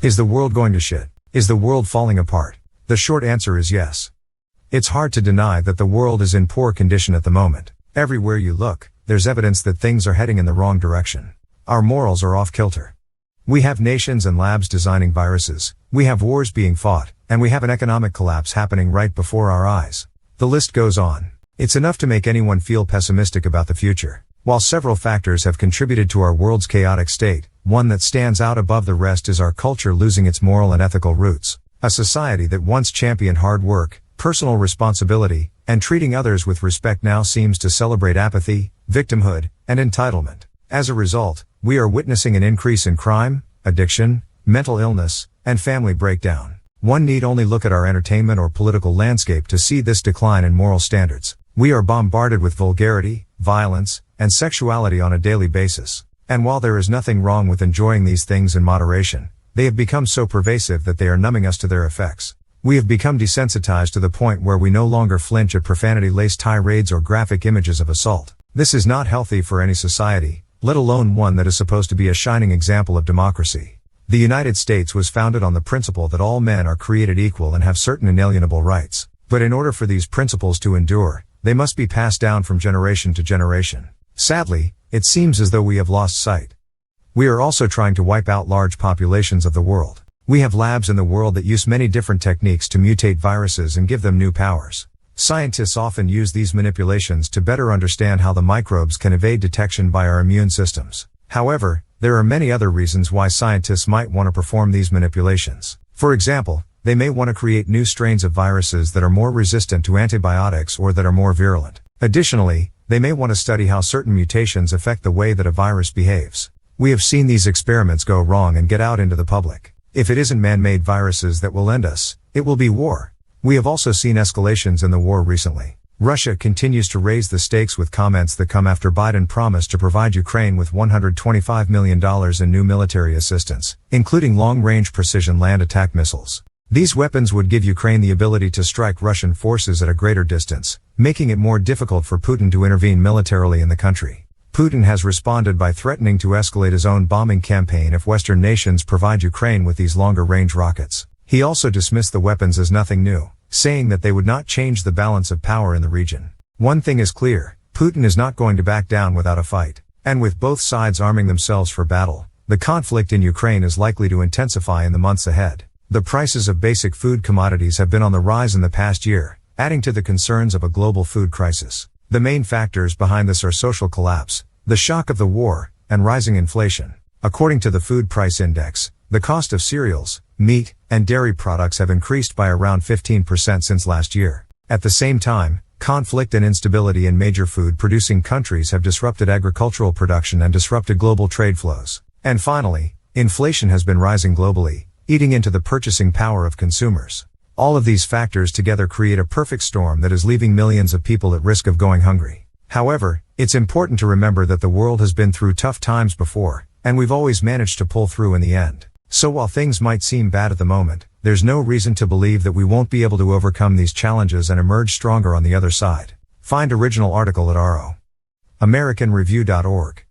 Is the world going to shit? Is the world falling apart? The short answer is yes. It's hard to deny that the world is in poor condition at the moment. Everywhere you look, there's evidence that things are heading in the wrong direction. Our morals are off-kilter. We have nations and labs designing viruses, we have wars being fought, and we have an economic collapse happening right before our eyes. The list goes on. It's enough to make anyone feel pessimistic about the future. While several factors have contributed to our world's chaotic state, one that stands out above the rest is our culture losing its moral and ethical roots. A society that once championed hard work, personal responsibility, and treating others with respect now seems to celebrate apathy, victimhood, and entitlement. As a result, we are witnessing an increase in crime, addiction, mental illness, and family breakdown. One need only look at our entertainment or political landscape to see this decline in moral standards. We are bombarded with vulgarity, violence, and sexuality on a daily basis. And while there is nothing wrong with enjoying these things in moderation, they have become so pervasive that they are numbing us to their effects. We have become desensitized to the point where we no longer flinch at profanity-laced tirades or graphic images of assault. This is not healthy for any society, let alone one that is supposed to be a shining example of democracy. The United States was founded on the principle that all men are created equal and have certain inalienable rights. But in order for these principles to endure, they must be passed down from generation to generation. Sadly, it seems as though we have lost sight. We are also trying to wipe out large populations of the world. We have labs in the world that use many different techniques to mutate viruses and give them new powers. Scientists often use these manipulations to better understand how the microbes can evade detection by our immune systems. However, there are many other reasons why scientists might want to perform these manipulations. For example, they may want to create new strains of viruses that are more resistant to antibiotics or that are more virulent. Additionally, they may want to study how certain mutations affect the way that a virus behaves. We have seen these experiments go wrong and get out into the public. If it isn't man-made viruses that will end us, it will be war. We have also seen escalations in the war recently. Russia continues to raise the stakes with comments that come after Biden promised to provide Ukraine with $125 million in new military assistance, including long-range precision land attack missiles. These weapons would give Ukraine the ability to strike Russian forces at a greater distance, making it more difficult for Putin to intervene militarily in the country. Putin has responded by threatening to escalate his own bombing campaign if Western nations provide Ukraine with these longer-range rockets. He also dismissed the weapons as nothing new, saying that they would not change the balance of power in the region. One thing is clear, Putin is not going to back down without a fight. And with both sides arming themselves for battle, the conflict in Ukraine is likely to intensify in the months ahead. The prices of basic food commodities have been on the rise in the past year, adding to the concerns of a global food crisis. The main factors behind this are social collapse, the shock of the war, and rising inflation. According to the Food Price Index, the cost of cereals, meat, and dairy products have increased by around 15% since last year. At the same time, conflict and instability in major food-producing countries have disrupted agricultural production and disrupted global trade flows. And finally, inflation has been rising globally, eating into the purchasing power of consumers. All of these factors together create a perfect storm that is leaving millions of people at risk of going hungry. However, it's important to remember that the world has been through tough times before, and we've always managed to pull through in the end. So while things might seem bad at the moment, there's no reason to believe that we won't be able to overcome these challenges and emerge stronger on the other side. Find original article at ro.americanreview.org.